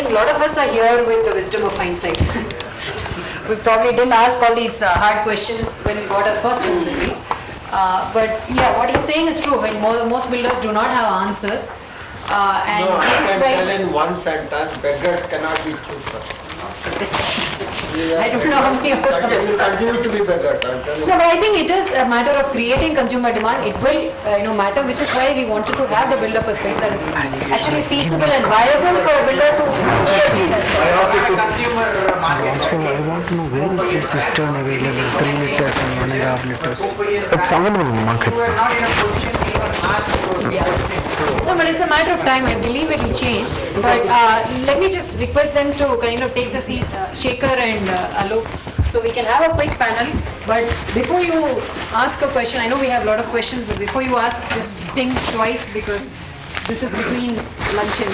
A lot of us are here with the wisdom of hindsight. We probably didn't ask all these hard questions when we got our first homes at least. But yeah, what he's saying is true. When most builders do not have answers. And no, I this can is why tell in one sentence, beggars cannot be choosers. I don't know how many of us continue to be beggars. No, but I think it is a matter of creating consumer demand. It will, matter, which is why we wanted to have the builder perspective that it's actually feasible and viable for a builder to create these aspects. Consumer market. Also, I want to know where is this cistern available, 3 liters and 1.5 liters. It's available in the market. We are not in a position to even ask for No, but it's a matter of time. I believe it will change. But let me just request them to kind of take the seat, Shekhar and Alok, so we can have a quick panel. But before you ask a question, I know we have a lot of questions, but before you ask, just think twice because this is between lunch and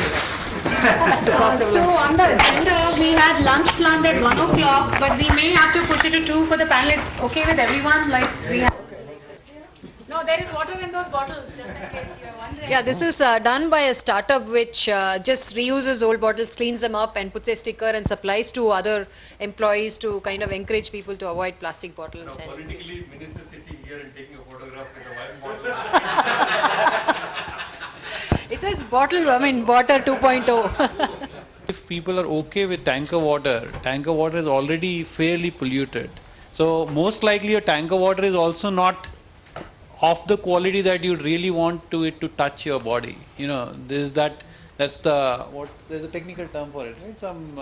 the cost of So lunch. on the agenda, we had lunch planned at 1 o'clock, but we may have to push it to 2 for the panelists. Okay with everyone? Like we have. No, there is water in those bottles, just in case you are wondering. Yeah, this is done by a startup which just reuses old bottles, cleans them up and puts a sticker and supplies to other employees to kind of encourage people to avoid plastic bottles. Now, And politically, Minister sitting here and taking a photograph with a wine bottle. it says water 2.0. If people are okay with tanker water is already fairly polluted. So most likely your tanker water is also not of the quality that you really want it to touch your body. There's a technical term for it, right? Some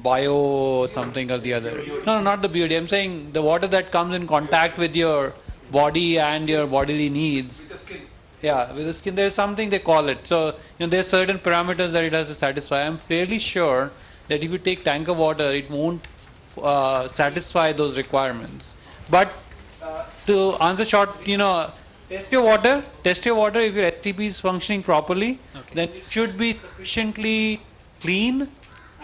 bio something or the other. No, not the beauty. I'm saying the water that comes in contact with your body and your bodily needs. With the skin. Yeah, with the skin, there's something they call it. So, there's certain parameters that it has to satisfy. I'm fairly sure that if you take tanker water, it won't satisfy those requirements. But to answer short, test your water. If your STP is functioning properly, then it should be sufficiently clean,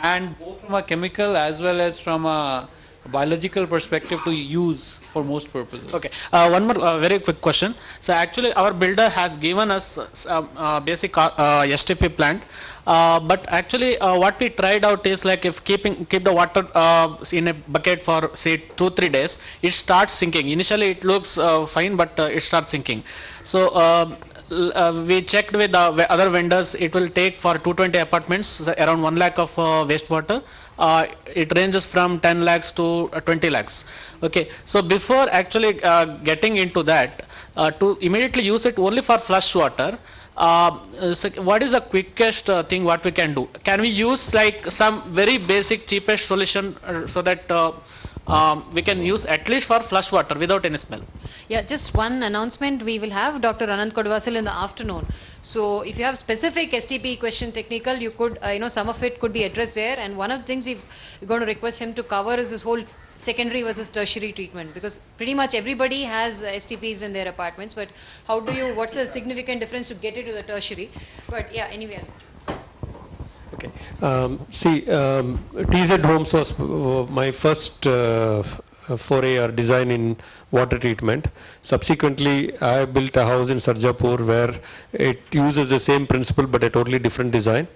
and both from a chemical as well as from a biological perspective to use for most purposes. Okay. One more very quick question. So actually, our builder has given us basic STP plant, but actually, what we tried out is like if keep the water in a bucket for say 2-3 days, it starts sinking. Initially, it looks fine, but it starts sinking. So. We checked with the other vendors. It will take for 220 apartments around 1 lakh of wastewater. It ranges from 10 lakhs to 20 lakhs. Okay, so before actually getting into that, to immediately use it only for flush water, so what is the quickest thing what we can do? Can we use like some very basic cheapest solution so that we can use at least for flush water without any smell? Yeah, just one announcement. We will have Dr. Anand Kodvasil in the afternoon. So if you have specific STP question technical, you could, some of it could be addressed there. And one of the things we're going to request him to cover is this whole secondary versus tertiary treatment, because pretty much everybody has STPs in their apartments. But what's the significant difference to get it to the tertiary? But yeah, anyway. Okay. TZ Homes was my first foray or design in water treatment. Subsequently, I built a house in Sarjapur where it uses the same principle but a totally different design.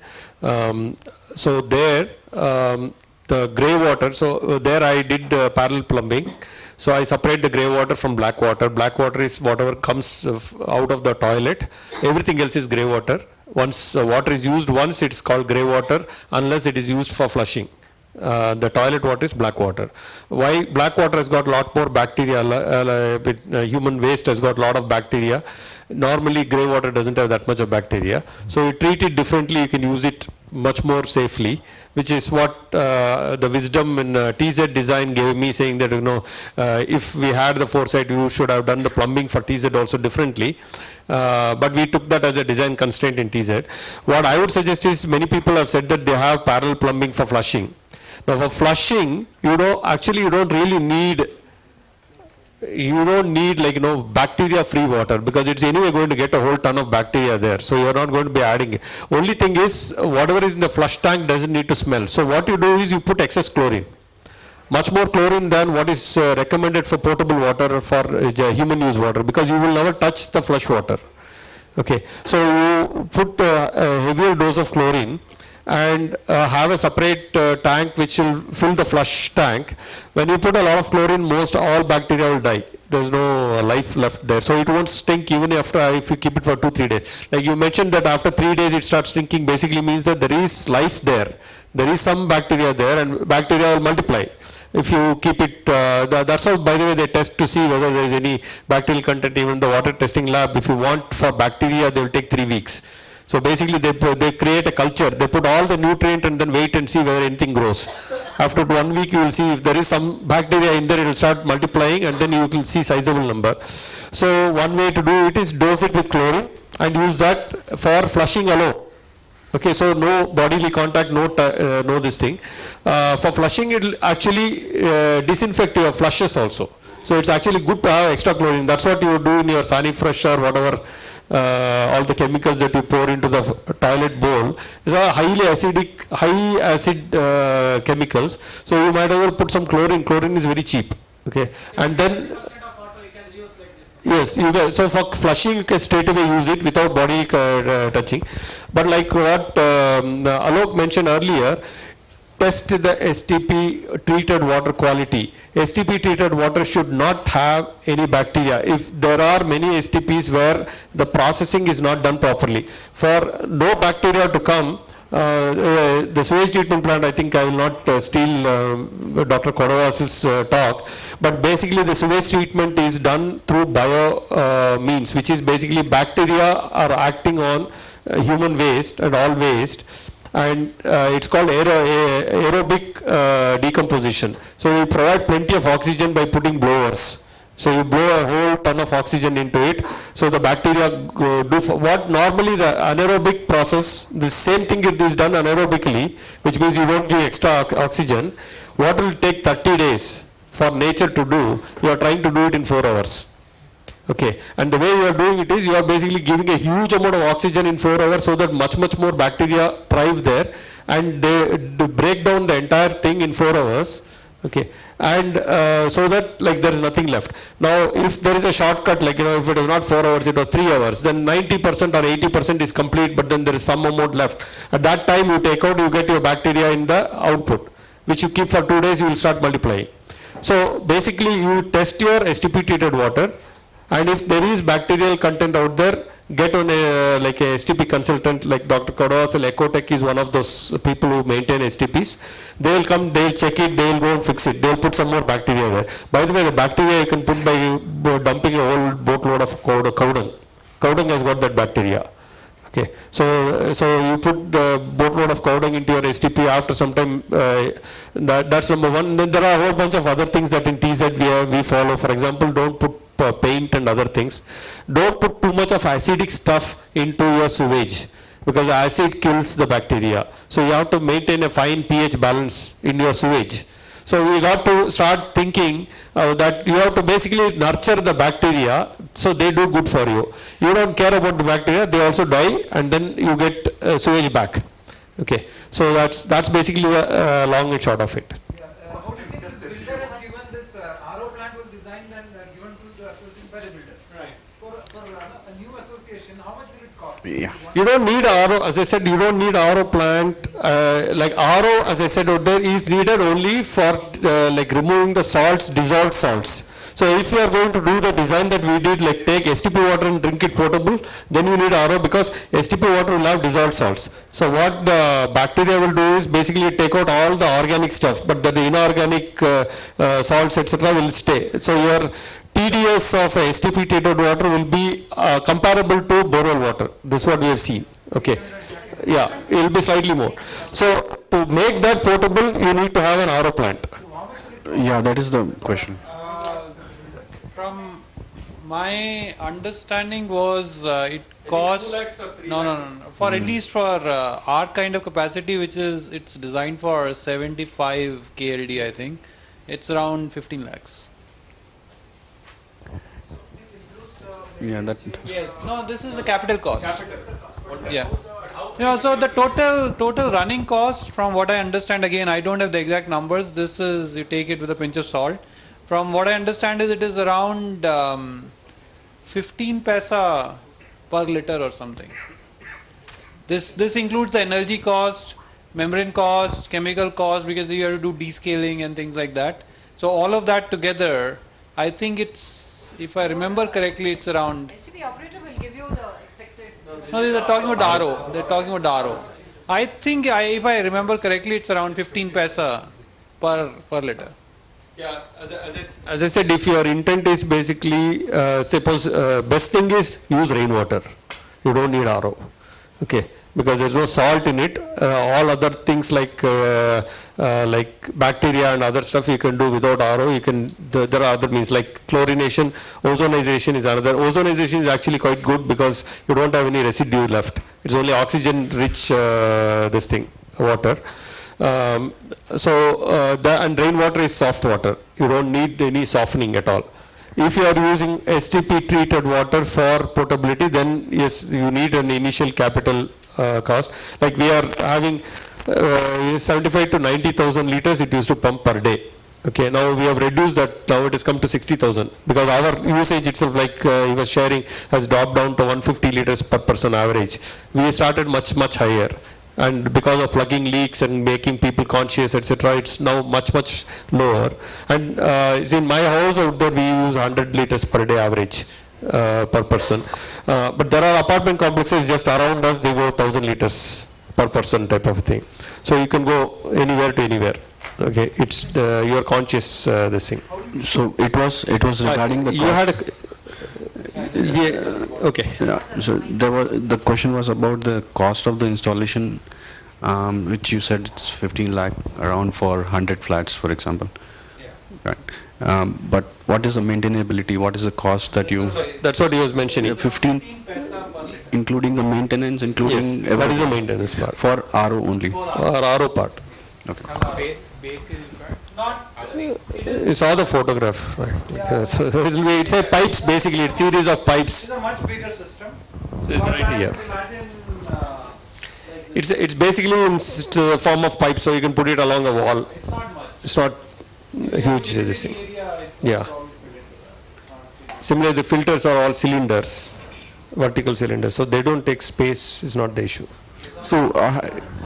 So there, the grey water, there I did parallel plumbing. So I separate the grey water from black water. Black water is whatever comes out of the toilet. Everything else is grey water. Once water is used once, it's called grey water unless it is used for flushing. The toilet water is black water. Why? Black water has got a lot more bacteria. Human waste has got a lot of bacteria. Normally grey water doesn't have that much of bacteria. So you treat it differently, you can use it much more safely, which is what the wisdom in TZ design gave me, saying that if we had the foresight, you should have done the plumbing for TZ also differently. But we took that as a design constraint in TZ. What I would suggest is, many people have said that they have parallel plumbing for flushing. Now for flushing, you don't really need bacteria free water, because it's anyway going to get a whole ton of bacteria there, so you're not going to be adding it. Only thing is, whatever is in the flush tank doesn't need to smell. So what you do is you put excess chlorine, much more chlorine than what is recommended for potable water or for human use water, because you will never touch the flush water. Okay, so you put a heavier dose of chlorine and have a separate tank which will fill the flush tank. When you put a lot of chlorine, most all bacteria will die. There's no life left there. So it won't stink even after if you keep it for 2-3 days. Like you mentioned that after 3 days it starts stinking, basically means that there is life there. There is some bacteria there and bacteria will multiply. If you keep it, that's how, by the way, they test to see whether there is any bacterial content. Even in the water testing lab, if you want for bacteria, they will take 3 weeks. So basically they create a culture, they put all the nutrient and then wait and see whether anything grows. After 1 week you will see if there is some bacteria in there, it will start multiplying and then you will see sizable number. So one way to do it is dose it with chlorine and use that for flushing alone. Okay, so no bodily contact, no this thing. For flushing it will actually disinfect your flushes also. So it's actually good to have extra chlorine. That's what you do in your Sanifresh or whatever. All the chemicals that you pour into the toilet bowl is a highly acidic, high acid chemicals. So you might as well put some chlorine. Chlorine is very cheap. Okay, and then yes, you can. So for flushing, you can straight away use it without body touching. But like what Alok mentioned earlier, test the STP treated water quality. STP treated water should not have any bacteria. If there are many STPs where the processing is not done properly, for no bacteria to come, the sewage treatment plant, I think I will not steal Dr. Kodavasil's talk, but basically the sewage treatment is done through bio means, which is basically bacteria are acting on human waste and all waste. And it's called aerobic decomposition. So we provide plenty of oxygen by putting blowers. So you blow a whole ton of oxygen into it. So the bacteria do what normally the anaerobic process, the same thing it is done anaerobically, which means you don't give extra oxygen. What will take 30 days for nature to do, you are trying to do it in 4 hours. Okay, and the way you are doing it is you are basically giving a huge amount of oxygen in 4 hours so that much more bacteria thrive there and they break down the entire thing in 4 hours. Okay, and so that like there is nothing left. Now if there is a shortcut, like if it was not 4 hours, it was 3 hours, then 90% or 80% is complete, but then there is some amount left. At that time you take out, you get your bacteria in the output, which you keep for 2 days, you will start multiplying. So basically you test your STP treated water, and if there is bacterial content out there, get on a like a STP consultant like Dr. Kodavasil. Ecotech is one of those people who maintain STPs. They will come, they will check it, they will go and fix it. They will put some more bacteria there. By the way, the bacteria you can put by dumping a whole boatload of cow dung. Cow dung has got that bacteria. Okay, so you put the boatload of cow dung into your STP after some time. That's number one. Then there are a whole bunch of other things that in TZ we follow. For example, don't put paint and other things. Don't put too much of acidic stuff into your sewage because acid kills the bacteria. So you have to maintain a fine pH balance in your sewage. So we got to start thinking that you have to basically nurture the bacteria so they do good for you. You don't care about the bacteria, they also die and then you get sewage back. Okay, so that's basically the long and short of it. How did the builder has given this RO plant was designed and given to the association by the builder? Right. For a new association, how much will it cost? Yeah. You don't need RO, as I said, you don't need RO plant. Like RO, as I said out there, is needed only for like removing the salts, dissolved salts. So if you are going to do the design that we did, like take STP water and drink it potable, then you need RO because STP water will have dissolved salts. So what the bacteria will do is basically take out all the organic stuff, but the inorganic salts, etc. will stay. So your TDS of a STP treated water will be comparable to borewell water. This is what we have seen. Okay. Yeah, it will be slightly more. So to make that potable, you need to have an RO plant. Yeah, that is the question. From my understanding was it costs no. For at least for our kind of capacity, which is it's designed for 75 KLD, I think it's around 15 lakhs. Yeah, that. Yes. No, this is the capital cost. Yeah. Yeah. So the total running cost, from what I understand, again I don't have the exact numbers. This is, you take it with a pinch of salt. From what I understand is it is around 15 paisa per liter or something. This includes the energy cost membrane cost, chemical cost, because you have to do descaling and things like that. So all of that together, I think it's, if I remember correctly, it's around. STP operator will give you the expected. No, they're talking about the RO. They're talking about the RO. I think, if I remember correctly, it's around 15 paisa per liter. Yeah, as I said, if your intent is basically, suppose best thing is use rainwater. You don't need RO. Okay, because there's no salt in it. All other things like bacteria and other stuff you can do without RO. You can. There are other means like chlorination, ozonization is another. Ozonization is actually quite good because you don't have any residue left. It's only oxygen-rich water. And rainwater is soft water. You don't need any softening at all. If you are using STP treated water for potability, then yes, you need an initial capital cost. Like we are having 75 to 90,000 liters it used to pump per day. Okay, now we have reduced that, now it has come to 60,000 because our usage itself, like he was sharing, has dropped down to 150 liters per person average. We started much higher. And because of plugging leaks and making people conscious, etc., it's now much lower. And in my house out there, we use 100 liters per day average per person. But there are apartment complexes just around us, they go 1,000 liters per person type of thing. So you can go anywhere to anywhere. Okay, it's you are conscious this thing. So it was regarding the cost. You had okay. Yeah, so the question was about the cost of the installation, which you said it's 15 lakh around for 100 flats, for example. Yeah. Right. But what is the maintainability? What is the cost that you? That's what he was mentioning. 15, including the maintenance, including yes, that is the maintenance part for RO only. For RO part. Okay. Space is required. You saw the photograph, right? So it's a pipes basically. It's series of pipes. It's a much bigger system. So it's right here. It's basically in form of pipe, so you can put it along a wall. It's not huge, this thing. Yeah. Similarly, the filters are all cylinders, vertical cylinders, so they don't take space. Is not the issue. So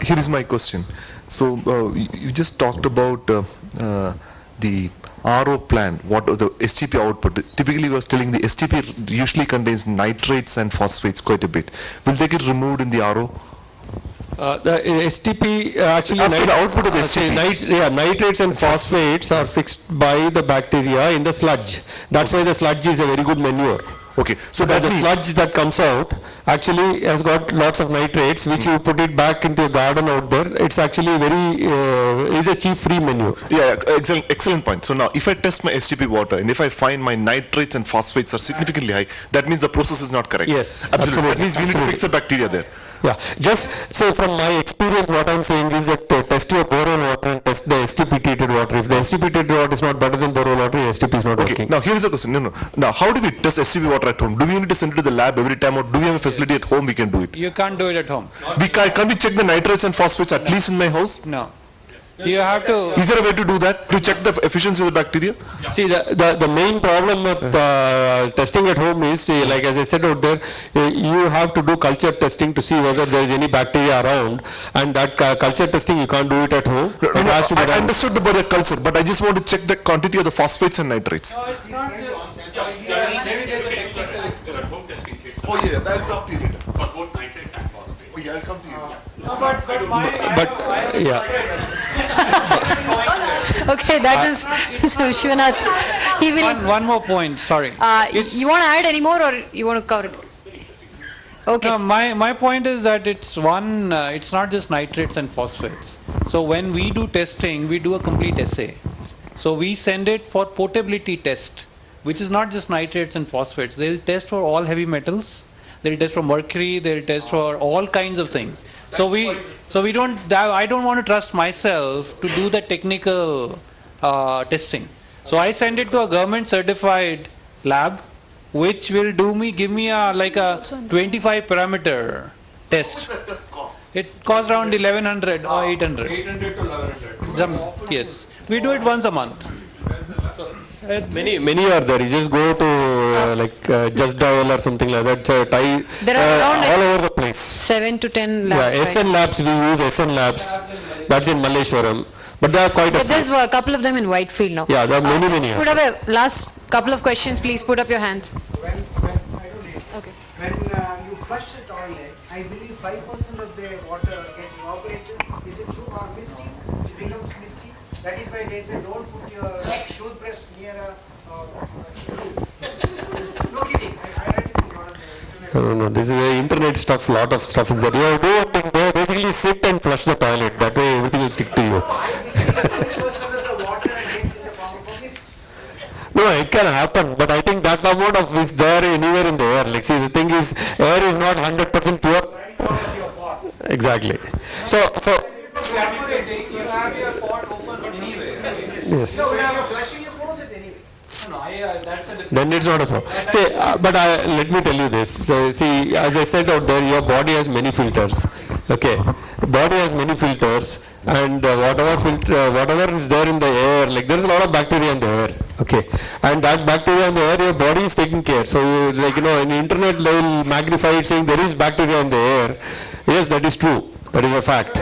here is my question. So you just talked about the RO plant, what the STP output. Typically, you was telling the STP usually contains nitrates and phosphates quite a bit. Will they get removed in the RO? The STP actually After the output of the STP. Nitrates and phosphates are fixed by the bacteria in the sludge. That's why the sludge is a very good manure. Okay, so because the sludge that comes out actually has got lots of nitrates, which you put it back into a garden out there. It's actually is a cheap free manure. Yeah, excellent point. So now, if I test my STP water and if I find my nitrates and phosphates are significantly high, that means the process is not correct. Yes, absolutely. That absolutely. means we need to fix the bacteria there. Yeah, just say from my experience, what I'm saying is that test your borehole water and test the STP treated water. If the STP treated water is not better than borehole water, STP is not working. Now here's the question. No. Now, how do we test STP water at home? Do we need to send it to the lab every time, or do we have a facility at home we can do it? You can't do it at home. Can we check the nitrates and phosphates at least in my house? No. You have to. Is there a way to do that, to check the efficiency of the bacteria? See, the main problem with testing at home is, like as I said out there, you have to do culture testing to see whether there is any bacteria around, and that culture testing you can't do it at home. I understood about the culture, but I just want to check the quantity of the phosphates and nitrates. Home testing kits. Oh yeah, that'll come to you later. For both nitrates and phosphates. Oh yeah, I'll come to you. Okay, that is so Vishwanath. He will. One more point. Sorry. You want to add any more, or you want to cover it? Okay. No, my point is that it's not just nitrates and phosphates. So when we do testing, we do a complete assay. So we send it for potability test, which is not just nitrates and phosphates. They'll test for all heavy metals. They'll test for mercury. They'll test for all kinds of things. So I don't want to trust myself to do the technical testing. So I send it to a government certified lab, which will give me a 25 parameter test. What's that test cost? It costs around 1100 or 800. 800 to 1100. Yes, we do it once a month. Many are there. You just go to Just Dial or something like that. So There are around all over the place. 7 to 10 labs. Yeah, SN Labs, we use SN Labs. That's in Malleshwaram. But there are quite a But there's few. a couple of them in Whitefield now. Yeah, there are many, many. Put up a last couple of questions, please put up your hands. When, I don't need. Okay. When you flush the toilet, I believe 5% of the water gets evaporated. Is it true or misty? It becomes misty. That is why they say don't put your toothbrush near a no kidding. I read it in one of the internet. No, this is internet stuff, lot of stuff is there. You do one thing, basically sit and flush the toilet. That way everything will stick to you. I believe 5% of the water gets in the form of a mist. No, it can happen, but I think that amount of is there anywhere in the air. Like, see, the thing is, air is not 100% pure. Exactly. So, You have your pot open anyway. yes. So when you're flushing, you close it anyway. No, that's a different. Then it's not a problem. See, but let me tell you this. So, see, as I said out there, your body has many filters. Okay, body has many filters, and whatever is there in the air, like there is a lot of bacteria in the air. Okay, and that bacteria in the air, your body is taking care. So, like in the internet, they will magnify it saying there is bacteria in the air. Yes, that is true. That is a fact.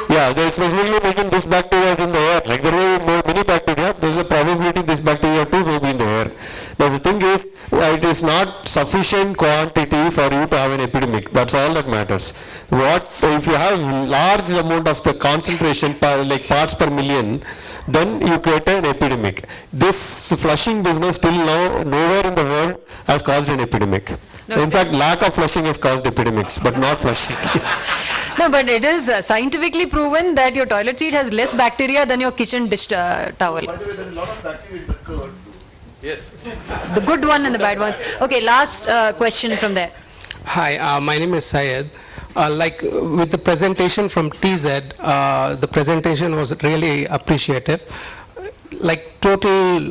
Yeah, they specifically mentioned this bacteria is in the air. Like there may be many bacteria, there is a probability this bacteria too may be in the air. Now the thing is, it is not sufficient quantity for you to have an epidemic. That's all that matters. If you have large amount of the concentration, like parts per million, then you get an epidemic. This flushing business till now, nowhere in the world has caused an epidemic. No, In fact, lack of flushing has caused epidemics, but not flushing. No, but it is scientifically proven that your toilet seat has less bacteria than your kitchen dish towel. By the way, there is a lot of bacteria in the curd. Yes. The good one and the bad ones. Okay, last question from there. Hi, my name is Syed. Like with the presentation from TZ, the presentation was really appreciative. Like total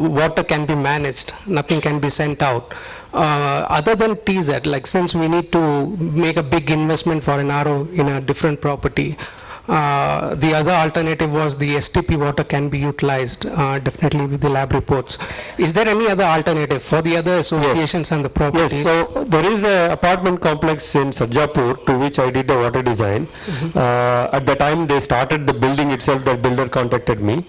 water can be managed, nothing can be sent out. Other than TZ, like since we need to make a big investment for an RO in a different property, the other alternative was the STP water can be utilized, definitely with the lab reports. Is there any other alternative for the other associations and the properties? Yes, so there is an apartment complex in Sarjapur to which I did a water design. At the time they started the building itself, the builder contacted me,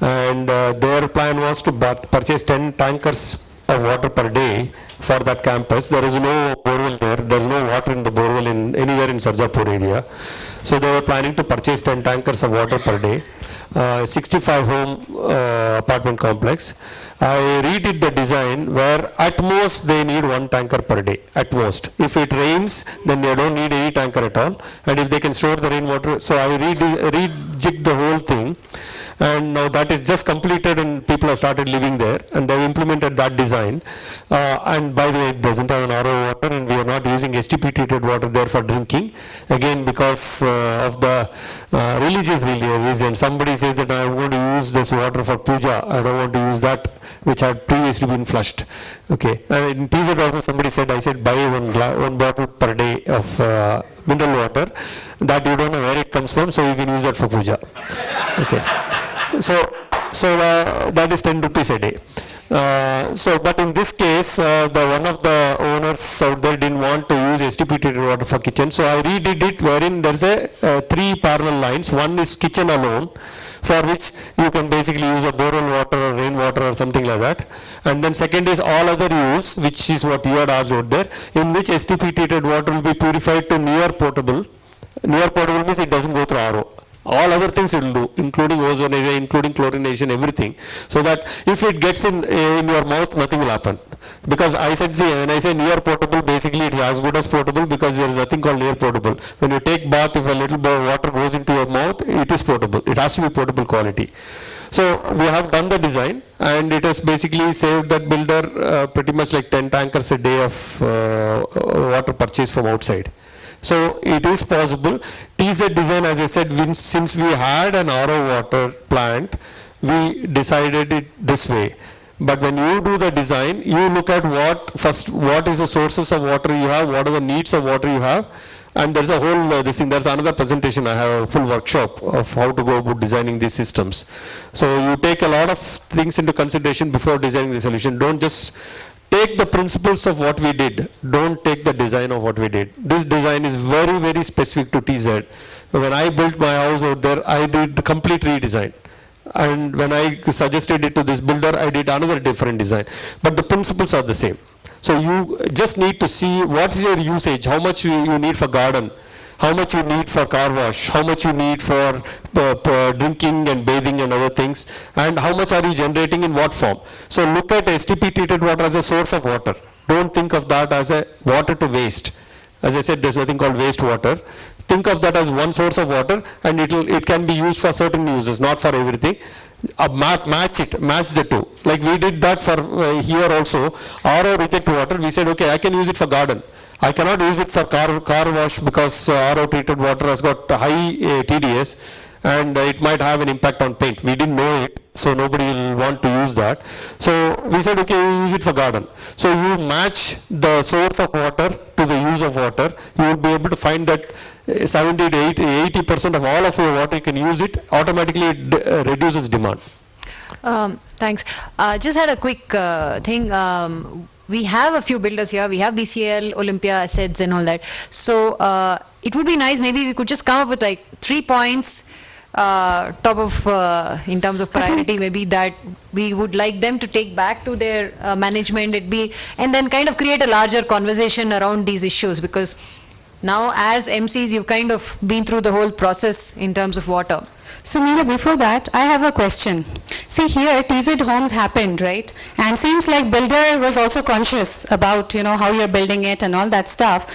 and their plan was to purchase 10 tankers of water per day for that campus. There is no borewell there. There is no water in the borewell anywhere in Sarjapur area. So they were planning to purchase 10 tankers of water per day. 65 home apartment complex. I redid the design where at most they need 1 tanker per day, at most. If it rains, then they don't need any tanker at all. And if they can store the rainwater, so I rejigged the whole thing. And now that is just completed and people have started living there and they've implemented that design. And by the way, it doesn't have an RO water and we are not using STP treated water there for drinking. Again, because of the religious reason. Somebody says that I want to use this water for puja, I don't want to use that which had previously been flushed. Okay, and in TZ also somebody said, I said buy one bottle per day of mineral water, that you don't know where it comes from, so you can use that for puja. Okay. So that is 10 rupees a day. But in this case, one of the owners out there didn't want to use STP treated water for kitchen, so I redid it wherein there's a 3 parallel lines. One is kitchen alone, for which you can basically use a borehole water or rainwater or something like that. And then second is all other use, which is what you had asked out there, in which STP treated water will be purified to near potable. Near potable means it doesn't go through RO. All other things it will do, including ozonation, including chlorination, everything. So that if it gets in your mouth, nothing will happen. Because I said, see, when I say near potable, basically it is as good as potable because there is nothing called near potable. When you take bath, if a little bit of water goes into your mouth, it is potable. It has to be potable quality. So we have done the design and it has basically saved that builder pretty much like 10 tankers a day of water purchase from outside. So it is possible. TZ design, as I said, since we had an RO water plant, we decided it this way. But when you do the design, you look at what is the sources of water you have, what are the needs of water you have, and there's a whole this thing. There's another presentation. I have a full workshop of how to go about designing these systems. So you take a lot of things into consideration before designing the solution. Don't just take take the principles of what we did. Don't take the design of what we did. This design is very, very specific to TZ. When I built my house out there, I did complete redesign. And when I suggested it to this builder, I did another different design. But the principles are the same. So you just need to see what is your usage, how much you need for garden, how much you need for car wash, how much you need for drinking and bathing and other things, and how much are you generating in what form. So look at STP treated water as a source of water. Don't think of that as a water to waste. As I said, there's nothing called wastewater. Think of that as one source of water, and it can be used for certain uses, not for everything. Match the two. Like we did that for here also, RO reject water, we said, okay, I can use it for garden. I cannot use it for car wash because RO treated water has got high TDS and it might have an impact on paint. We didn't know it, so nobody will want to use that. So we said, okay, we use it for garden. So you match the source of water to the use of water, you will be able to find that 70 to 80% of all of your water you can use it, automatically it reduces demand. Thanks. Just had a quick thing. We have a few builders here. We have BCL, Olympia, Assets and all that. So it would be nice, maybe we could just come up with like 3 points top of, in terms of priority, maybe that we would like them to take back to their management, and then kind of create a larger conversation around these issues, because now as MCs you've kind of been through the whole process in terms of water. So Meera, before that, I have a question. See here, TZ Homes happened, right? And seems like builder was also conscious about, how you're building it and all that stuff.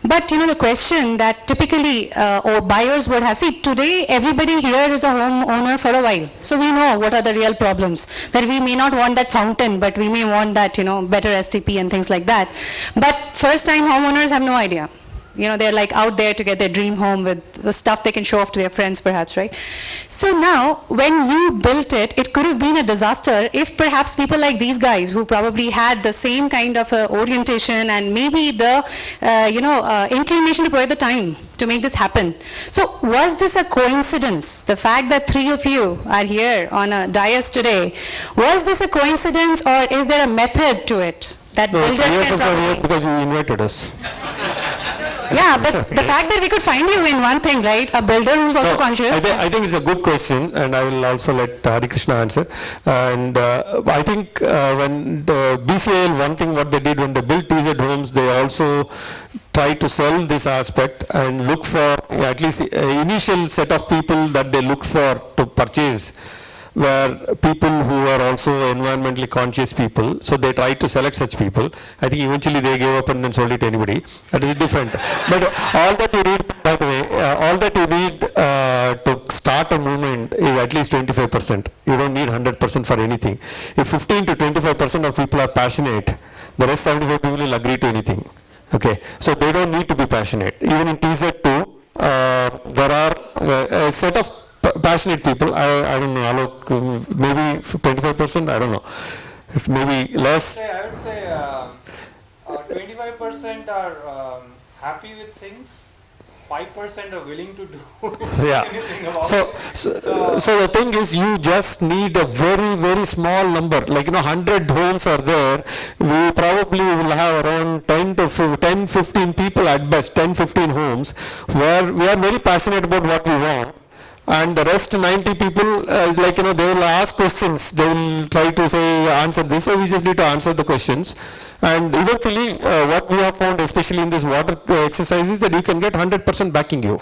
But, the question that typically or buyers would have, see, today everybody here is a homeowner for a while. So we know what are the real problems. That we may not want that fountain, but we may want that, better STP and things like that. But first time homeowners have no idea. They're like out there to get their dream home with stuff they can show off to their friends perhaps, right? So now, when you built it, it could have been a disaster if perhaps people like these guys who probably had the same kind of orientation and maybe the, inclination to provide the time to make this happen. So was this a coincidence? The fact that 3 of you are here on a dais today, was this a coincidence or is there a method to it? That builders can probably... because you invited us. Yeah, but the fact that we could find you in one thing, right? A builder who's also conscious. I think it's a good question, and I will also let Hari Krishna answer. And I think when the BCL, one thing what they did when they built TZ Homes, they also tried to sell this aspect and look for at least initial set of people that they looked for to purchase were people who are also environmentally conscious people, so they tried to select such people. I think eventually they gave up and then sold it to anybody. That is different. But all that you need, by the way, all that you need to start a movement is at least 25%. You don't need 100% for anything. If 15 to 25% of people are passionate, the rest 75 people will agree to anything. Okay, so they don't need to be passionate. Even in TZ2, there are a set of passionate people, I don't know, Alok, maybe 25%, I don't know, maybe less. I would say 25% are happy with things, 5% are willing to do anything about it. So the thing is, you just need a very, very small number, like 100 homes are there, we probably will have around 10, 15 people at best, 10, 15 homes, where we are very passionate about what we want. And the rest 90 people, they will ask questions, they will try to answer this, so we just need to answer the questions. And eventually, what we have found, especially in this water exercise, is that you can get 100% backing you.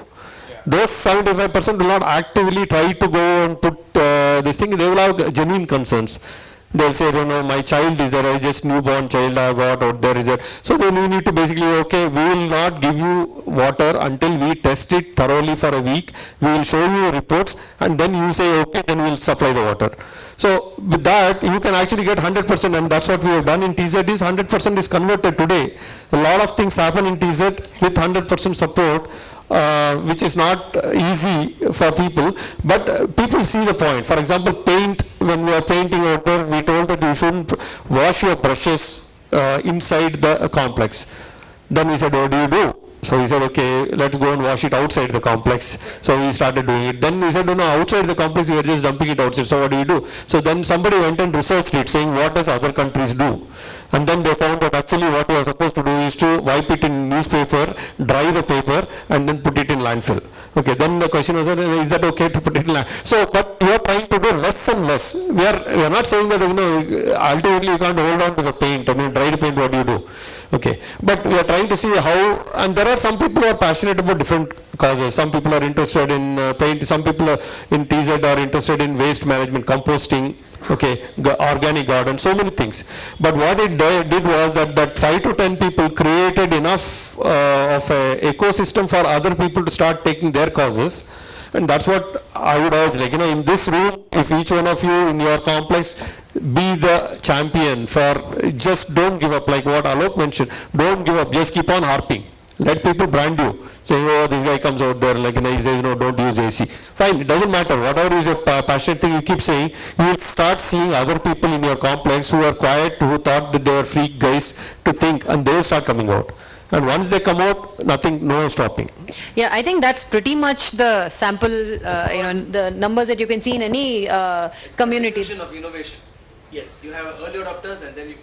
Yeah. Those 75% will not actively try to go and put this thing, they will have genuine concerns. They'll say, my child is there, I just newborn child I got out there is there. So then we need to basically, okay, we will not give you water until we test it thoroughly for a week. We will show you reports and then you say, okay, then we will supply the water. So with that, you can actually get 100%, and that's what we have done in TZ is 100% is converted today. A lot of things happen in TZ with 100% support. Which is not easy for people, but people see the point. For example, paint, when we are painting out there, we told that you shouldn't wash your brushes inside the complex. Then we said, what do you do? So he said, okay, let's go and wash it outside the complex. So we started doing it. Then he said, no, outside the complex, we are just dumping it outside. So what do you do? So then somebody went and researched it, saying, what does other countries do? And then they found that actually what we are supposed to do is to wipe it in newspaper, dry the paper, and then put it in landfill. Okay, then the question was, is that okay to put it in landfill? So, but you are trying to do less and less. We are not saying that, ultimately you can't hold on to the paint. Dried paint, what do you do? Okay, but we are trying to see how, and there are some people who are passionate about different causes. Some people are interested in paint, some people are in TZ are interested in waste management, composting, okay, organic garden, so many things. But what it did was that 5 to 10 people created enough of an ecosystem for other people to start taking their causes. And that's what I would urge, in this room, if each one of you in your complex be the champion for, just don't give up, like what Alok mentioned, don't give up, just keep on harping. Let people brand you, saying, oh, this guy comes out there, he says, no, don't use AC. Fine, it doesn't matter, whatever is your passionate thing you keep saying, you will start seeing other people in your complex who are quiet, who thought that they were freak guys to think, and they will start coming out. And once they come out, no stopping. Yeah, I think that's pretty much the sample, the numbers that you can see in any community. Diffusion of innovation. Yes, you have early adopters, and then you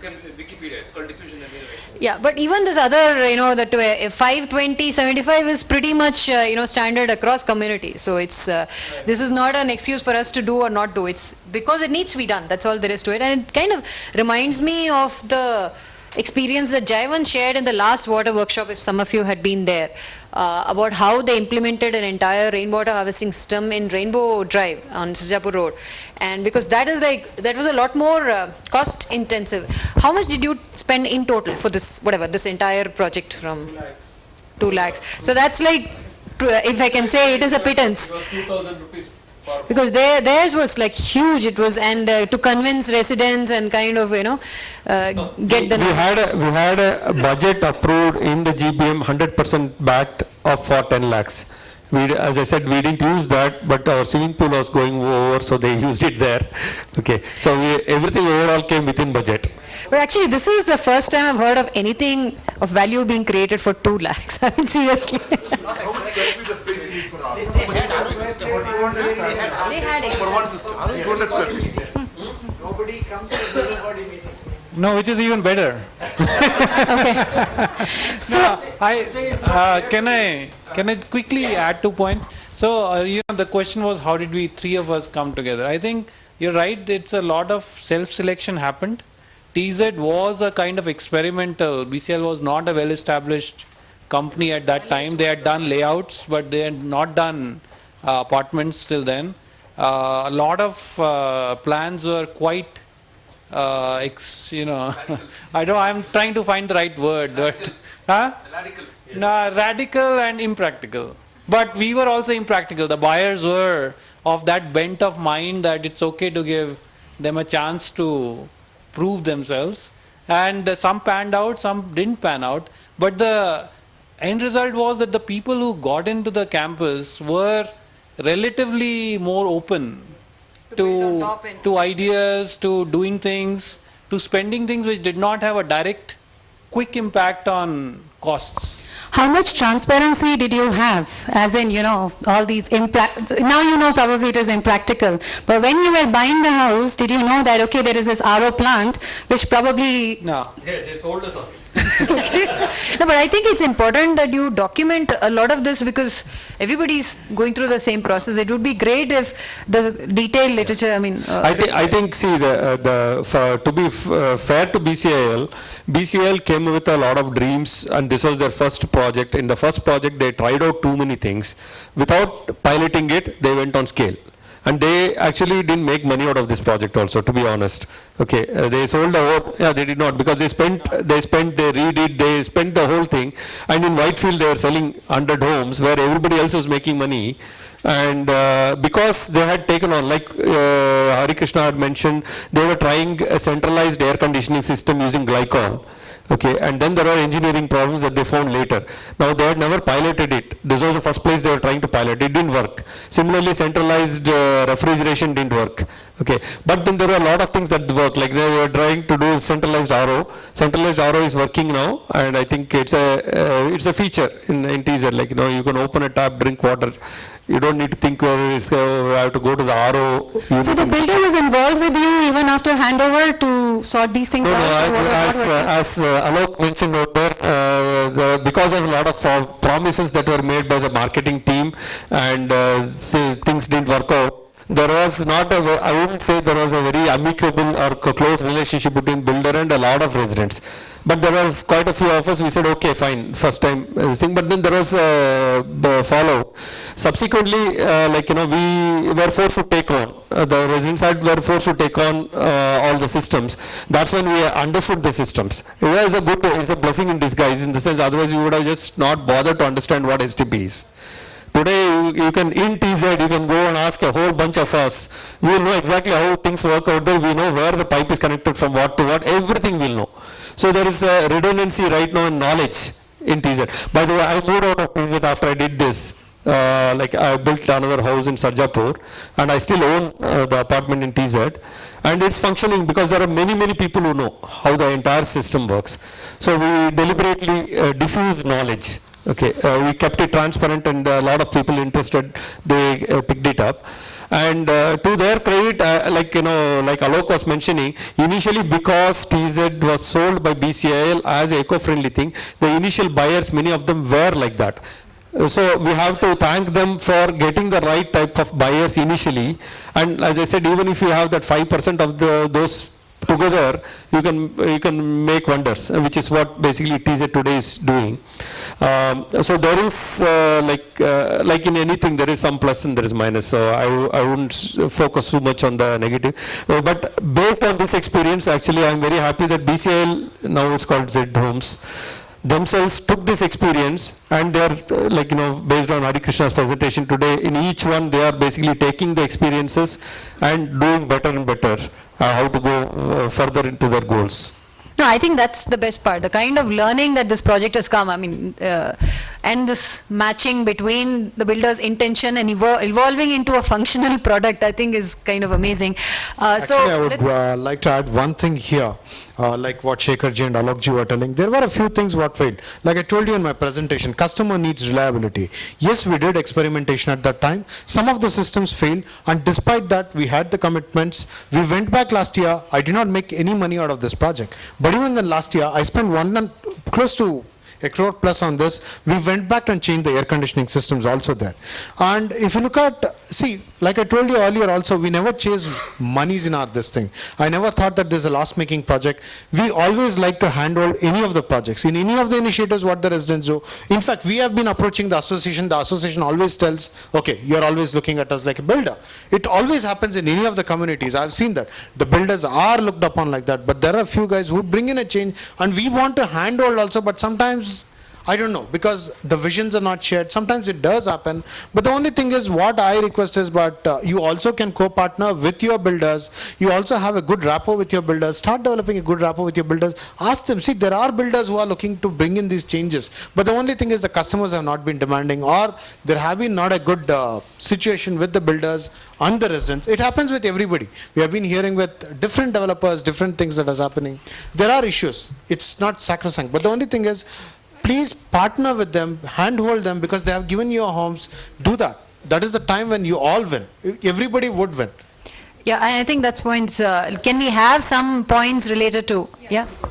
can Wikipedia. It's called diffusion of innovation. Yeah, but even this other, the 520, 75 is pretty much, standard across communities. So it's, this is not an excuse for us to do or not do. It's because it needs to be done. That's all there is to it. And it kind of reminds me of the experience that Jaivan shared in the last water workshop, if some of you had been there, about how they implemented an entire rainwater harvesting system in Rainbow Drive on Sarjapur Road. And because that was a lot more cost intensive. How much did you spend in total for this, this entire project from 2 lakhs? So that's like, if I can say, it is a pittance. It was 2,000 rupees. Because theirs was like huge, it was, and to convince residents and kind of, get the... We had a budget approved in the GBM 100% backed for 10 lakhs. As I said, we didn't use that, but our swimming pool was going over, so they used it there. Okay, so everything overall came within budget. But actually, this is the first time I've heard of anything of value being created for 2 lakhs. I mean, seriously. How much square feet of space you need for ours? They had For one system, 200 square feet. Nobody comes to the building body meeting. No, which is even better. So, Can I quickly add 2 points? So, the question was, how did we, 3 of us, come together? I think you're right, it's a lot of self-selection happened. TZ was a kind of experimental. BCL was not a well-established company at that time. They had done layouts, but they had not done apartments till then. A lot of plans were quite, I'm trying to find the right word. But, Radical. Yes. No, radical and impractical. But we were also impractical. The buyers were of that bent of mind that it's okay to give them a chance to prove themselves. And some panned out, some didn't pan out. But the end result was that the people who got into the campus were relatively more open to ideas, to doing things, to spending things which did not have a direct, quick impact on costs. How much transparency did you have? As in, all these now probably it is impractical. But when you were buying the house, did you know that, okay, there is this RO plant, which probably... No. They sold us on it. No, but I think it's important that you document a lot of this because everybody's going through the same process. It would be great if the detailed literature, I think, see, to be fair to BCL came with a lot of dreams, and this was their first project. In the first project, they tried out too many things. Without piloting it, they went on scale. And they actually didn't make money out of this project also, to be honest. Okay, they sold the whole, they did not, because they redid, they spent the whole thing. And in Whitefield, they were selling 100 homes where everybody else was making money. And because they had taken on, like Hari Krishna had mentioned, they were trying a centralized air conditioning system using glycol. Okay, and then there are engineering problems that they found later. Now they had never piloted it. This was the first place they were trying to pilot. It didn't work. Similarly, centralized refrigeration didn't work. Okay, but then there are a lot of things that work. Like they were trying to do centralized RO. Centralized RO is working now, and I think it's a feature in TZ. Like you can open a tap, drink water. You don't need to think I have to go to the RO. So the builder was involved with you even after handover to sort these things out? As Alok mentioned over there, because of a lot of promises that were made by the marketing team and things didn't work out, there was not I wouldn't say there was a very amicable or close relationship between builder and a lot of residents. But there was quite a few of us, we said, okay, fine, first time thing, but then there was the follow. Subsequently, we were forced to take on, the residents were forced to take on all the systems. That's when we understood the systems. It's a blessing in disguise in the sense, otherwise we would have just not bothered to understand what STP is. Today, you can, in TZ, you can go and ask a whole bunch of us. We will know exactly how things work out there. We know where the pipe is connected from what to what. Everything we'll know. So there is a redundancy right now in knowledge in TZ. By the way, I moved out of TZ after I did this. I built another house in Sarjapur, and I still own the apartment in TZ. And it's functioning because there are many people who know how the entire system works. So we deliberately diffuse knowledge. Okay, we kept it transparent, and a lot of people interested, they picked it up. And to their credit, like Alok was mentioning, initially because TZ was sold by BCIL as an eco-friendly thing, the initial buyers, many of them were like that. So we have to thank them for getting the right type of buyers initially. And as I said, even if you have that 5% of those together, you can make wonders, which is what basically TZ today is doing. So there is like in anything, there is some plus and there is minus. So I wouldn't focus too much on the negative. But based on this experience, actually, I am very happy that BCIL, now it's called Z Homes, themselves took this experience, and they are based on Hari Krishna's presentation today, in each one they are basically taking the experiences and doing better and better how to go further into their goals. No, I think that's the best part. The kind of learning that this project has come, and this matching between the builder's intention and evolving into a functional product, I think is kind of amazing. Actually, I would like to add one thing here. Like what Shekharji and Alokji were telling, there were a few things what failed. Like I told you in my presentation, customer needs reliability. Yes, we did experimentation at that time. Some of the systems failed, and despite that, we had the commitments. We went back last year. I did not make any money out of this project. But even then last year, I spent close to a crore plus on this. We went back and changed the air conditioning systems also there. And if you look at, see, like I told you earlier also, we never chase monies in this thing. I never thought that this is a loss-making project. We always like to handle any of the projects. In any of the initiatives, what the residents do. In fact, we have been approaching the association. The association always tells, okay, you're always looking at us like a builder. It always happens in any of the communities. I've seen that. The builders are looked upon like that. But there are a few guys who bring in a change, and we want to handle also, but sometimes I don't know, because the visions are not shared. Sometimes it does happen. But the only thing is, what I request is, you also can co-partner with your builders. You also have a good rapport with your builders. Start developing a good rapport with your builders. Ask them, see, there are builders who are looking to bring in these changes. But the only thing is the customers have not been demanding, or there have been not a good situation with the builders and the residents. It happens with everybody. We have been hearing with different developers, different things that is happening. There are issues. It's not sacrosanct. But the only thing is, please partner with them, handhold them, because they have given you homes. Do that. That is the time when you all win. Everybody would win. Yeah, and I think that's points. Can we have some points related to? Yes.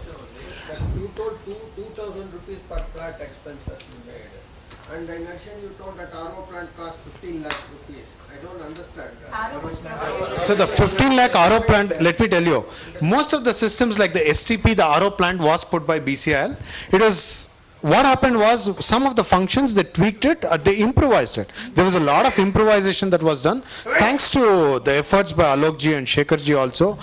You told 2,000 rupees per flat expenses you made. And in addition, you told that RO plant cost 15 lakh rupees. I don't understand that. So the 15 lakh RO plant, let me tell you, most of the systems like the STP, the RO plant was put by BCIL. It was what happened was some of the functions, they tweaked it, they improvised it. There was a lot of improvisation that was done. Thanks to the efforts by Alokji and Shekharji also,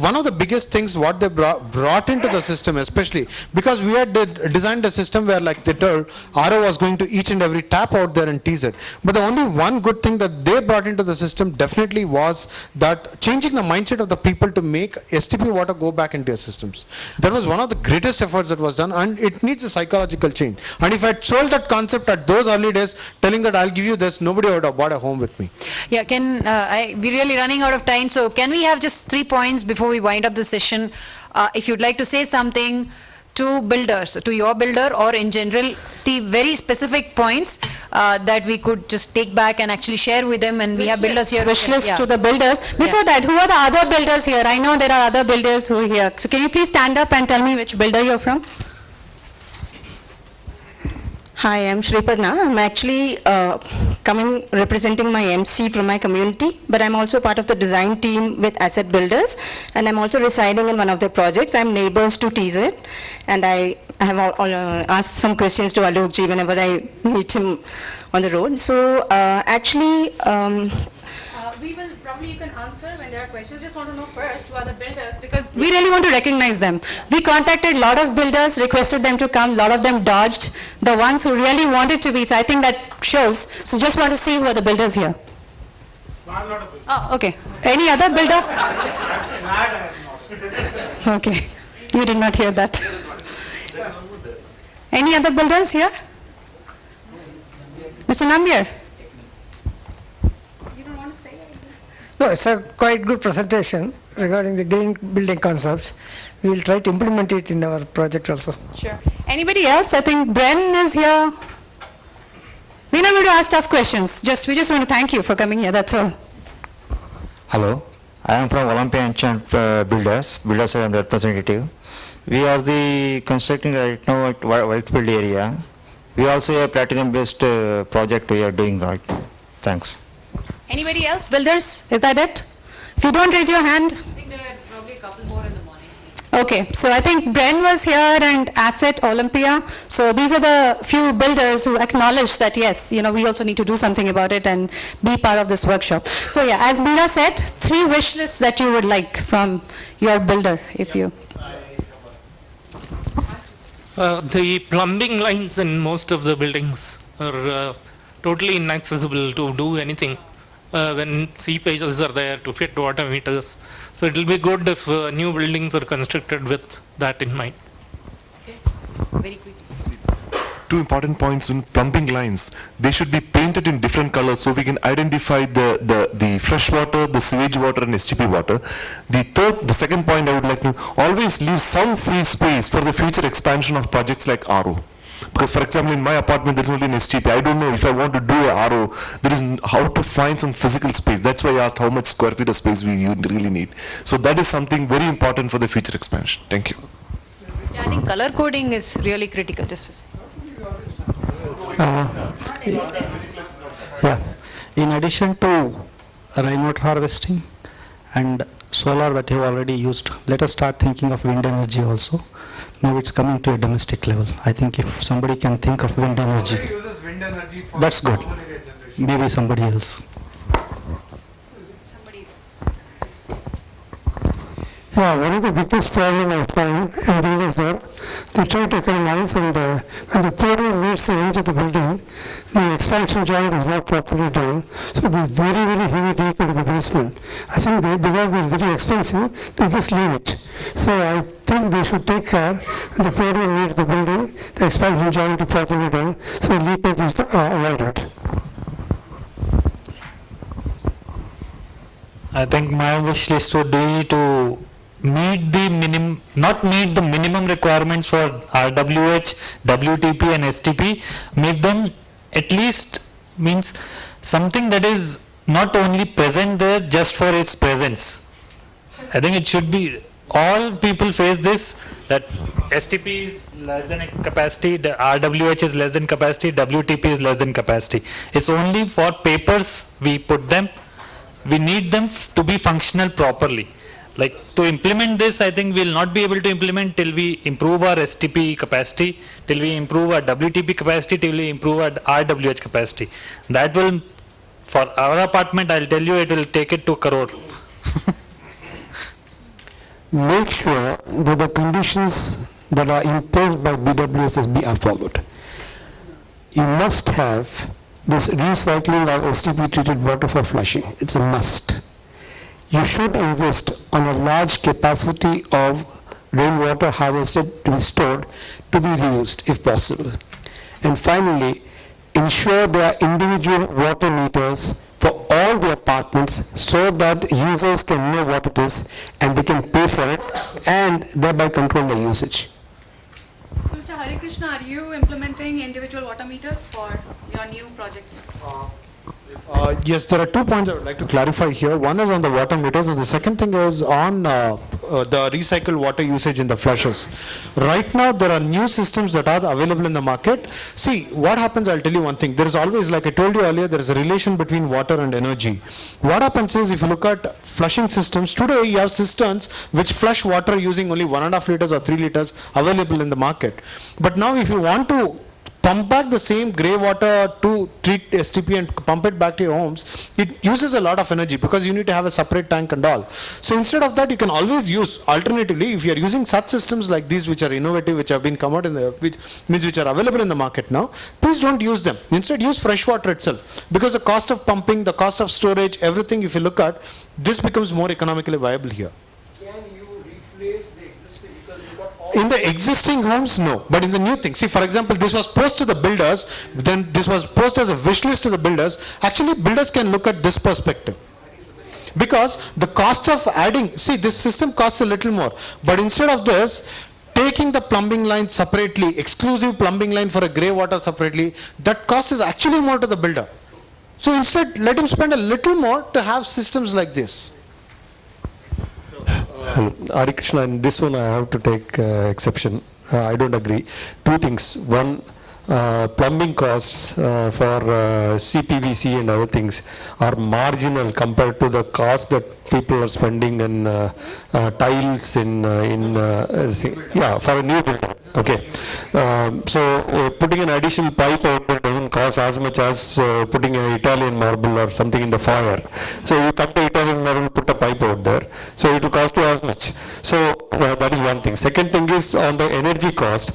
one of the biggest things what they brought into the system, especially because we had designed a system where, like they told, RO was going to each and every tap out there and tease it. But the only one good thing that they brought into the system definitely was that changing the mindset of the people to make STP water go back into their systems. That was one of the greatest efforts that was done, and it needs a psychological change. And if I sold that concept at those early days, telling that I'll give you this, nobody would have bought a home with me. Yeah, we're really running out of time, so can we have just 3 points before we wind up the session? If you'd like to say something to builders, to your builder, or in general, the very specific points that we could just take back and actually share with them, and we have builders here. Wish list Yeah. to the builders. Before that, who are the other builders here? I know there are other builders who are here. So can you please stand up and tell me which builder you're from? Hi, I'm Shriparna. I'm actually representing my MC from my community, but I'm also part of the design team with Asset Builders, and I'm also residing in one of their projects. I'm neighbors to TZ, and I have asked some questions to Alokji whenever I meet him on the road. So You can answer when there are questions. Just want to know first who are the builders, because we really want to recognize them. We contacted a lot of builders, requested them to come. A lot of them dodged. The ones who really wanted to be, so I think that shows. So just want to see who are the builders here. Oh, okay. Any other builder? Okay. You did not hear that. Any other builders here? Mr. Nambiar? No, it's a quite good presentation regarding the green building concepts. We will try to implement it in our project also. Sure. Anybody else? I think Bren is here. We're not going to ask tough questions. We just want to thank you for coming here, that's all. Hello, I am from Olympia Ancient Builders. Builders I am representative. We are the constructing right now at Whitefield area. We also have platinum based project we are doing right. Thanks. Anybody else? Builders? Is that it? If you don't raise your hand. I think there are probably a couple more in the morning. Okay, so I think Bren was here and Asset Olympia. So these are the few builders who acknowledge that yes, we also need to do something about it and be part of this workshop. So yeah, as Meera said, 3 wish lists that you would like from your builder, if you. The plumbing lines in most of the buildings are totally inaccessible to do anything. When seepages are there to fit water meters. So it will be good if new buildings are constructed with that in mind. Okay. Very quickly. 2 important points in plumbing lines. They should be painted in different colors so we can identify the fresh water, the sewage water and STP water. The second point I would like to always leave some free space for the future expansion of projects like RO. Because for example, in my apartment, there is only an STP. I don't know if I want to do a RO, there is how to find some physical space. That's why I asked how much square feet of space we really need. So that is something very important for the future expansion. Thank you. Yeah, I think color coding is really critical. Just to say. Yeah. In addition to rainwater harvesting and solar that you have already used, let us start thinking of wind energy also. Now it's coming to a domestic level. I think if somebody can think of wind energy, that's good. Maybe somebody else. Yeah, one of the biggest problem I find in buildings there, they try to economize, and when the pourer meets the edge of the building, the expansion joint is not properly done, so the very, very heavy leak into the basement. I think because it's very expensive, they just leave it. So I think they should take care when the pourer meets the building, the expansion joint is properly done, so leakage is avoided. I think my wish list would be to not meet the minimum requirements for RWH, WTP and STP, make them at least means something that is not only present there just for its presence. I think it should be, all people face this, that STP is less than capacity, the RWH is less than capacity, WTP is less than capacity. It's only for papers we put them. We need them to be functional properly. Like to implement this, I think we'll not be able to implement till we improve our STP capacity, till we improve our WTP capacity, till we improve our RWH capacity. That will, for our apartment, I'll tell you, it will take it to a crore. Make sure that the conditions that are imposed by BWSSB are followed. You must have this recycling of STP treated water for flushing. It's a must. You should insist on a large capacity of rainwater harvested to be stored to be reused if possible. And finally, ensure there are individual water meters for all the apartments so that users can know what it is and they can pay for it and thereby control the usage. So Mr. Hare Krishna, are you implementing individual water meters for your new projects? Yes, there are 2 points I would like to clarify here. One is on the water meters, and the second thing is on the recycled water usage in the flushes. Right now, there are new systems that are available in the market. See, what happens, I'll tell you one thing. There is always, like I told you earlier, there is a relation between water and energy. What happens is, if you look at flushing systems, today you have cisterns which flush water using only 1.5 liters or 3 liters available in the market. But now if you want to pump back the same grey water to treat STP and pump it back to your homes, it uses a lot of energy because you need to have a separate tank and all. So instead of that, you can always use, alternatively, if you are using such systems like these which are innovative, which have been come out in the, which are available in the market now, please don't use them. Instead use fresh water itself, because the cost of pumping, the cost of storage, everything, if you look at, this becomes more economically viable here. In the existing homes, no. But in the new thing, see, for example, this was posed to the builders, then this was posed as a wish list to the builders. Actually, builders can look at this perspective. Because the cost of adding, see, this system costs a little more. But instead of this, taking the plumbing line separately, exclusive plumbing line for a grey water separately, that cost is actually more to the builder. So instead, let him spend a little more to have systems like this. Hare Krishna, in this one I have to take exception. I don't agree. 2 things. One, plumbing costs for CPVC and other things are marginal compared to the cost that people are spending in tiles for a new building. Okay. So putting an additional pipe out there doesn't cost as much as putting an Italian marble or something in the foyer. So you cut the Italian marble, put a pipe out there. So it will cost you as much. So that is one thing. Second thing is on the energy cost.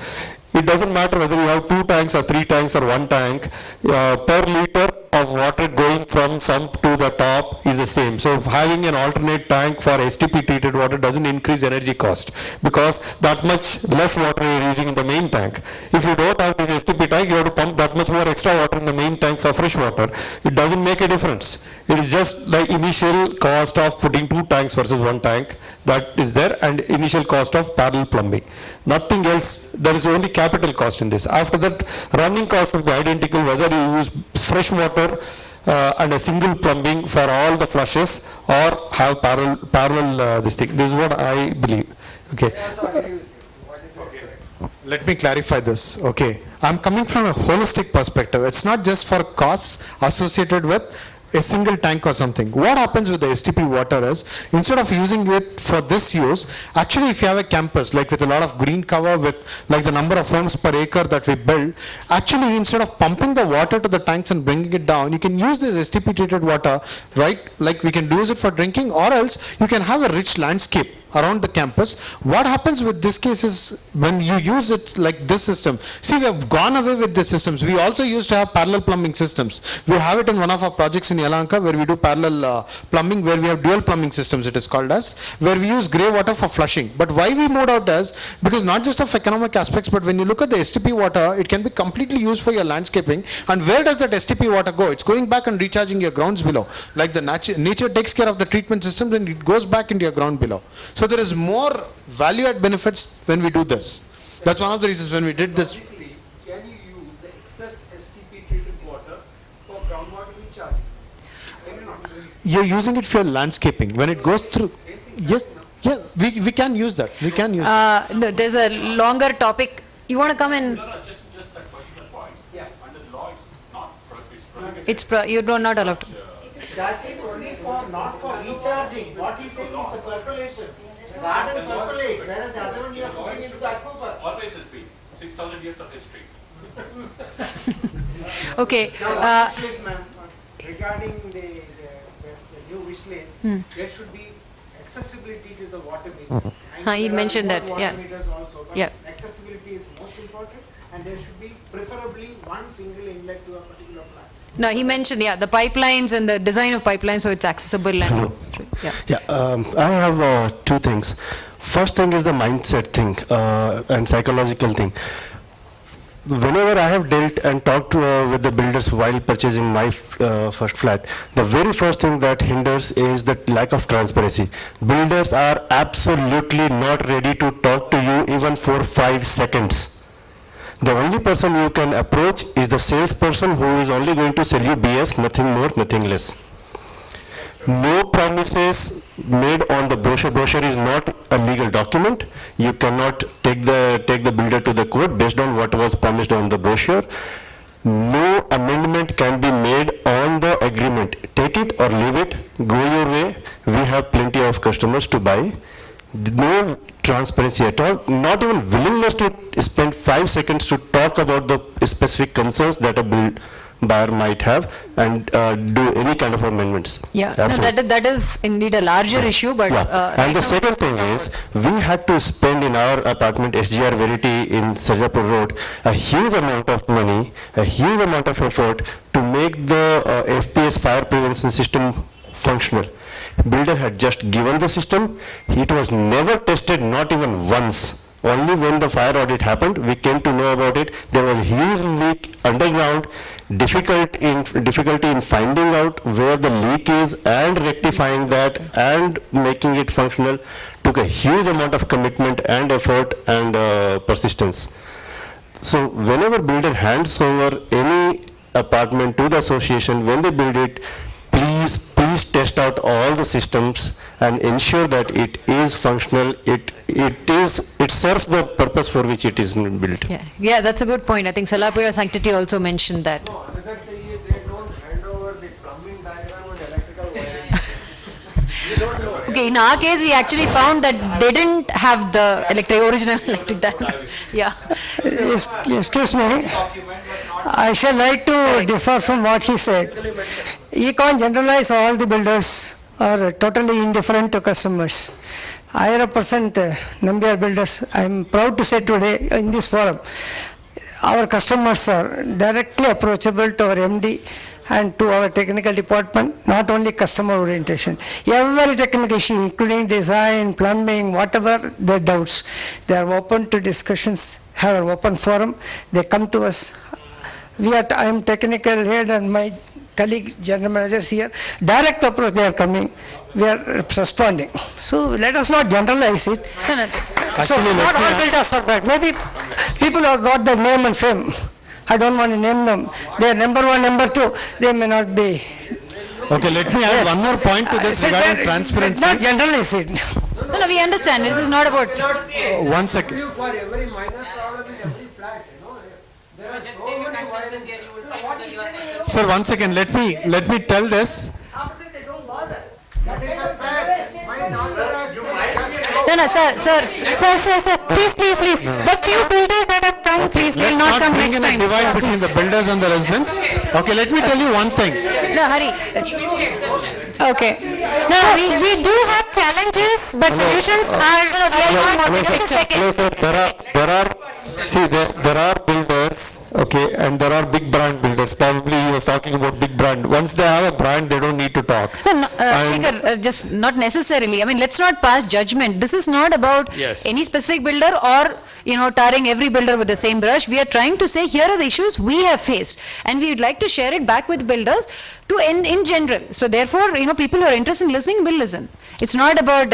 It doesn't matter whether you have 2 tanks or 3 tanks or 1 tank, per liter of water going from sump to the top is the same. So having an alternate tank for STP treated water doesn't increase energy cost, because that much less water you are using in the main tank. If you don't have this STP tank, you have to pump that much more extra water in the main tank for fresh water. It doesn't make a difference. It is just the initial cost of putting 2 tanks versus 1 tank that is there, and initial cost of parallel plumbing. Nothing else. There is only capital cost in this. After that, running cost will be identical whether you use fresh water and a single plumbing for all the flushes or have parallel this thing. This is what I believe. Okay. Let me clarify this. Okay. I'm coming from a holistic perspective. It's not just for costs associated with a single tank or something. What happens with the STP water is, instead of using it for this use, actually if you have a campus like with a lot of green cover, with like the number of homes per acre that we build, actually instead of pumping the water to the tanks and bringing it down, you can use this STP treated water, right? Like we can use it for drinking, or else you can have a rich landscape around the campus. What happens with this case is, when you use it like this system, see, we have gone away with these systems. We also used to have parallel plumbing systems. We have it in one of our projects in Yelahanka where we do parallel plumbing, where we have dual plumbing systems, it is called as, where we use grey water for flushing. But why we moved out as, because not just of economic aspects, but when you look at the STP water, it can be completely used for your landscaping. And where does that STP water go? It's going back and recharging your grounds below. Like the nature takes care of the treatment systems and it goes back into your ground below. So there is more value add benefits when we do this. That's one of the reasons when we did this. Can you use the excess STP treated water for groundwater recharging? You're using it for landscaping. When it goes through, yes, yeah, we can use that. We can use that. No, there's a longer topic. You want to come and... Just that particular point. Yeah. Under the law, it's not prohibited. You're not allowed to. That is only for not for recharging. What he's saying is the percolation. Garden percolates, whereas the other one you are putting into the aquifer. Always has been. 6,000 years of history. Okay. Now, wish list, ma'am, regarding the new wish list, there should be accessibility to the water meter. And He there are mentioned more that, water yeah. meters also, but Yeah. accessibility is most important, and there should be preferably one single inlet to a particular flat. No, he mentioned, the pipelines and the design of pipelines so it's accessible and. I have two things. First thing is the mindset thing and psychological thing. Whenever I have dealt and talked with the builders while purchasing my first flat, the very first thing that hinders is the lack of transparency. Builders are absolutely not ready to talk to you even for 5 seconds. The only person you can approach is the salesperson who is only going to sell you BS, nothing more, nothing less. No promises made on the brochure. Brochure is not a legal document. You cannot take the builder to the court based on what was promised on the brochure. No amendment can be made on the agreement. Take it or leave it, go your way. We have plenty of customers to buy. No transparency at all, not even willingness to spend 5 seconds to talk about the specific concerns that a buyer might have and do any kind of amendments. Yeah, no, that is indeed a larger issue, but. And the second thing is, we had to spend in our apartment, SGR Verity in Sarjapur Road, a huge amount of money, a huge amount of effort to make the FPS fire prevention system functional. Builder had just given the system, it was never tested, not even once. Only when the fire audit happened, we came to know about it. There was a huge leak underground, difficulty in finding out where the leak is and rectifying that and making it functional took a huge amount of commitment and effort and persistence. So whenever builder hands over any apartment to the association, when they build it, please test out all the systems and ensure that it is functional, it serves the purpose for which it is built. Yeah, that's a good point. I think Salapuya Sanctity also mentioned that. No, another thing is they don't hand over the plumbing diagram and electrical wiring. You don't know. Okay, in our case, we actually found that they didn't have the original electric diagram. Yeah. Excuse me, I shall like to differ from what he said. You can't generalize all the builders are totally indifferent to customers. I represent Nambiar builders. I am proud to say today in this forum, our customers are directly approachable to our MD and to our technical department, not only customer orientation. Every technical issue, including design, plumbing, whatever their doubts, they are open to discussions, have an open forum, they come to us. I am technical head and my colleague general managers here, direct approach they are coming, we are responding. So let us not generalize it. So not all builders are bad. Maybe people have got their name and fame. I don't want to name them. They are number one, number two, they may not be. Okay, let me add one more point to this regarding transparency. Not generalize it. No, we understand. This is not about. 1 second. For every minor problem in every flat, there are so many wirings. Sir, 1 second, let me tell this. No, sir, please. The few builders that have come, please, they will not come next time. Let's not bring in a divide between the builders and the residents. Okay, let me tell you one thing. No, hurry. Okay. No, we do have challenges, but solutions are just a second. There are builders, okay, and there are big brand builders. Probably he was talking about big brand. Once they have a brand, they don't need to talk. No, Shekhar, just not necessarily. I mean, let's not pass judgment. This is not about any specific builder or, tarring every builder with the same brush. We are trying to say, here are the issues we have faced. And we would like to share it back with builders in general. So therefore, people who are interested in listening will listen. It's not about,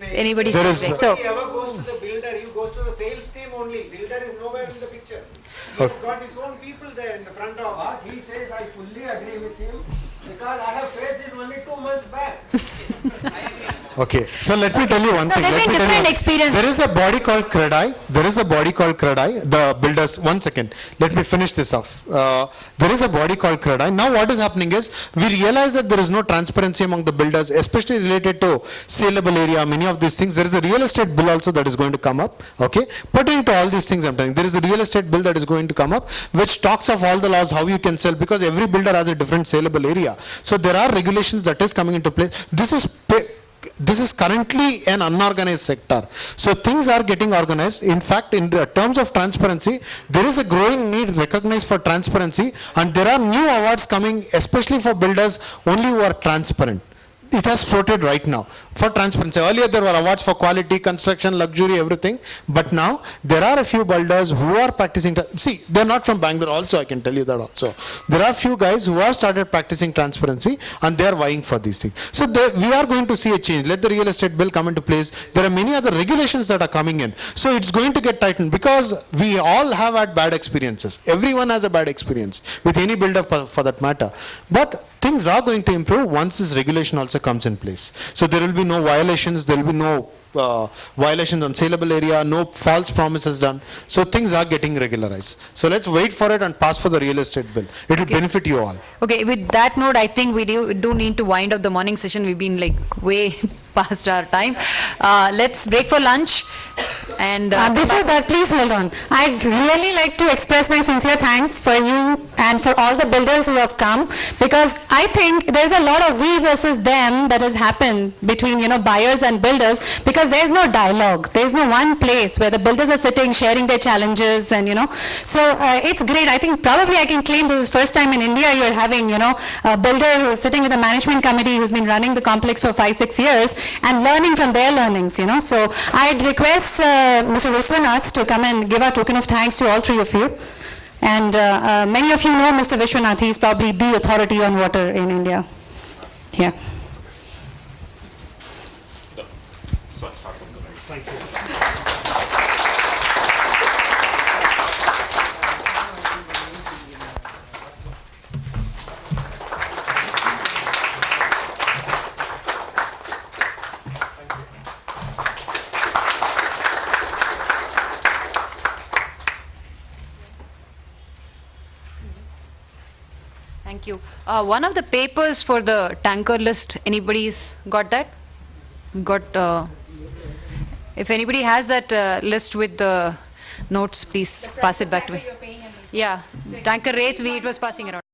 anybody's specific. So, Whoever goes to the builder, he goes to the sales team only. Builder is nowhere in the picture. He has got his own people there in the front office. He says, I fully agree with him because I have faced this only 2 months back. Okay, so let me tell you one thing. There's been different experience. There is a body called CREDI. The builders, 1 second, let me finish this off. There is a body called CREDI. Now what is happening is, we realize that there is no transparency among the builders, especially related to saleable area, many of these things. There is a real estate bill also that is going to come up, okay? Pertaining to all these things I'm telling, there is a real estate bill that is going to come up, which talks of all the laws, how you can sell, because every builder has a different saleable area. So there are regulations that is coming into place. This is currently an unorganized sector. So things are getting organized. In fact, in terms of transparency, there is a growing need recognized for transparency, and there are new awards coming, especially for builders only who are transparent. It has floated right now for transparency. Earlier there were awards for quality, construction, luxury, everything. But now there are a few builders who are practicing. See, they're not from Bangalore also, I can tell you that also. There are few guys who have started practicing transparency and they are vying for these things. So we are going to see a change. Let the real estate bill come into place. There are many other regulations that are coming in. So it's going to get tightened because we all have had bad experiences. Everyone has a bad experience with any builder for that matter. But things are going to improve once this regulation also comes in place. So there will be no violations, there will be no violations on saleable area, no false promises done. So things are getting regularized. So let's wait for it and pass for the real estate bill. It will benefit you all. Okay, with that note, I think we do need to wind up the morning session. We've been like way past our time. Let's break for lunch. And before that, please hold on. I'd really like to express my sincere thanks for you and for all the builders who have come, because I think there's a lot of we versus them that has happened between, buyers and builders, because there's no dialogue. There's no one place where the builders are sitting, sharing their challenges, and so it's great. I think probably I can claim this is the first time in India you're having, a builder who's sitting with a management committee who's been running the complex for 5-6 years and learning from their learnings, So I'd request Mr. Vishwanath to come and give a token of thanks to all three of you. And many of you know Mr. Vishwanath. He's probably the authority on water in India. Yeah. Thank you. Thank you. One of the papers for the tanker list, anybody's got that? If anybody has that list with the notes, please pass it back to me. Yeah, tanker rates, it was passing around.